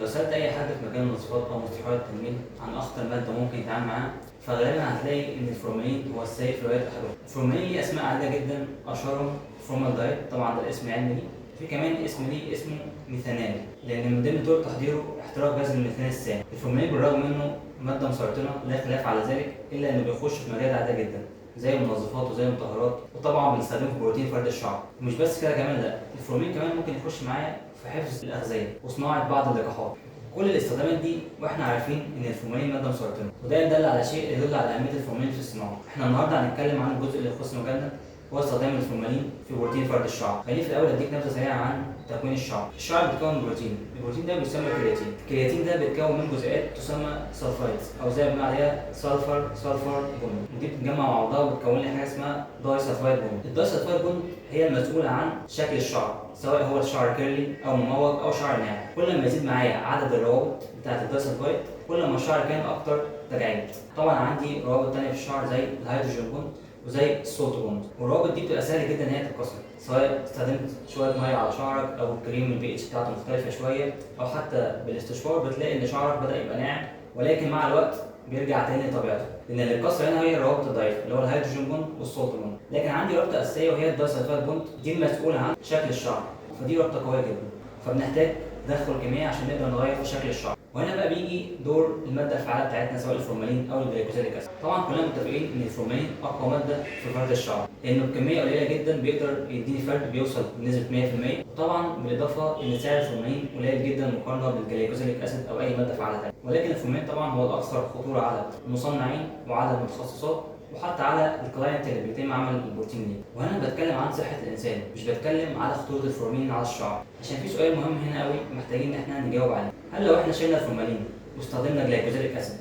لو سألت أي حد في مجال الوصفات أو مصطلحات التجميل عن أخطر مادة ممكن يتعامل معاها، فغالبا هتلاقي إن الفورمالين هو السيد في رواية أحدهم. الفورمالين ليه أسماء عديدة جدا، أشهرهم فورمالدايد، طبعا ده الاسم العلمي ليه. في كمان اسم ليه اسمه ميثانال، لأن من ضمن طرق تحضيره احتراق غاز الميثان السام. الفورمالين بالرغم إنه مادة مسرطنة لا خلاف على ذلك، إلا إنه بيخش في مجالات عديدة جدا زي المنظفات وزي المطهرات، وطبعا بنستخدمه في بروتين فرد الشعر. ومش بس كده كمان، لا، الفورمالين كمان ممكن يخش معايا في حفظ الأغذية وصناعة بعض اللقاحات. كل الاستخدامات دي واحنا عارفين ان الفورمالين ماده مسرطنه، وده يدل على شيء يدل على اهميه الفورمالين في الصناعه. احنا النهارده هنتكلم عن الجزء اللي يخص مجالنا، هو استخدام الفورمالين في بروتين فرد الشعر. خليني في الاول اديك نبذه سريعه عن تكوين الشعر. الشعر بيتكون من بروتين، البروتين ده بيسمى كرياتين. الكرياتين ده بيتكون من جزيئات تسمى سلفايدز، او زي ما بنقول عليها سلفر بوند، ودي بتتجمع مع بعضها وبتكون لي حاجه اسمها داي سلفايد بوند. الداي سلفايد بوند هي المسؤوله عن شكل الشعر، سواء هو الشعر كيرلي او مموج او شعر ناعم. كل ما يزيد معايا عدد الروابط بتاعت الداي سلفايد، كل ما الشعر كان اكتر تجاعيد. طبعا عندي روابط تانية في الشعر زي الهيدروجين بوند وزي السولت بوند، والروابط دي بتبقى سهل جدا ان هي تتكسر، سواء استخدمت شويه ميه على شعرك او الكريم البي اتش بتاعته مختلفه شويه، او حتى بالاستشفار بتلاقي ان شعرك بدا يبقى ناعم، ولكن مع الوقت بيرجع تاني لطبيعته، لان اللي اتكسر هنا هي الروابط الضعيفه اللي هو الهيدروجين بوند والسولت بوند. لكن عندي رابطه اساسيه وهي الداي سلفايد بوند، دي المسؤوله عن شكل الشعر، فدي رابطه قويه جدا، فبنحتاج تدخل كيميائي عشان نقدر نغير في شكل الشعر. وهنا بقى بيجي دور الماده الفعاله بتاعتنا سواء الفورمالين او الجليكوزيليك اسيد. طبعا كلنا متفقين ان الفورمالين اقوى ماده في فرد الشعر، لانه بكميه قليله جدا بيقدر يديني فرد بيوصل بنسبه 100%، وطبعا بالاضافه ان سعر الفورمالين قليل جدا مقارنه بالجليكوزيليك اسيد او اي ماده فعاله ثانيه. ولكن الفورمالين طبعا هو الاكثر خطوره على المصنعين وعلى المتخصصات وحتى على الكلاينت اللي بيتم عمل البروتين دي. وهنا بتكلم عن صحه الانسان، مش بتكلم على خطوره الفورمالين على الشعر، عشان في سؤال مهم هنا قوي محتاجين ان احنا نجاوب عليه. هل لو احنا شلنا الفورمالين واستخدمنا جلايكوزيليك اسيد،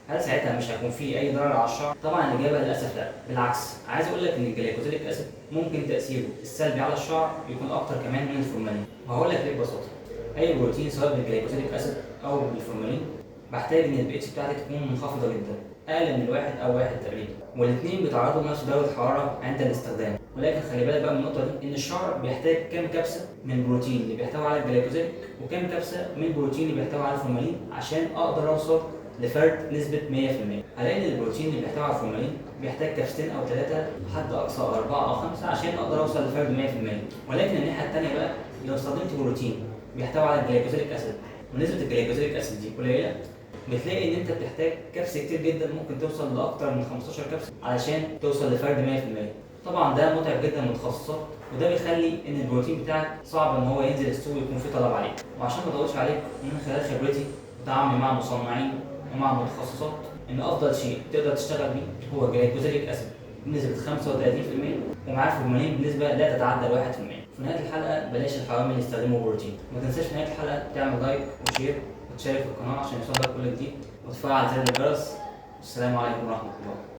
هل ساعتها مش هيكون في اي ضرر على الشعر؟ طبعا الاجابه للاسف لا، بالعكس. عايز اقول لك ان الجلايكوزيليك اسيد ممكن تاثيره السلبي على الشعر يكون اكتر كمان من الفورمالين، وهقول لك ليه ببساطه. اي بروتين سواء بالجلايكوزيليك اسيد او بالفورمالين بحتاج ان البي اتش بتاعتي تكون منخفضه جدا، اقل من الواحد او واحد تقريبا، والاثنين بيتعرضوا لنفس درجه حراره عند الاستخدام. ولكن خلي بالك بقى من النقطه دي، ان الشعر بيحتاج كام كبسه من بروتين اللي بيحتوي على الجلايكوزيليك وكام كبسه من بروتين اللي بيحتوي على الفورمالين عشان اقدر اوصل لفرد نسبه 100%. هلاقي ان البروتين اللي بيحتوي على الفورمالين بيحتاج كبستين او 3، حد اقصى 4 او 5 عشان اقدر اوصل لفرد 100%. ولكن الناحيه الثانيه بقى، لو استخدمت بروتين بيحتوي على الجلايكوزيليك اسيد ونسبه الجلايكوزيليك اسيد دي قليله، بتلاقي ان انت بتحتاج كبس كتير جدا، ممكن توصل لاكتر من 15 كبسه علشان توصل لفرد 100%. طبعا ده متعب جدا للمتخصصات، وده بيخلي ان البروتين بتاعك صعب ان هو ينزل السوق ويكون في طلب عليه. وعشان ما اطولش عليك، من خلال خبرتي وتعاملي مع المصنعين ومع المتخصصات، ان افضل شيء تقدر تشتغل بيه هو الجلايكوزيليك اسيد بنسبه 35%، ومعاه فورمالين بنسبه لا تتعدى 1%. في نهايه الحلقه، بلاش الحوامل يستخدموا بروتين. ما تنساش في نهايه الحلقه تعمل لايك وشير وتشارك في القناه عشان يوصلك كل جديد، وتفعل زر الجرس. والسلام عليكم ورحمه الله.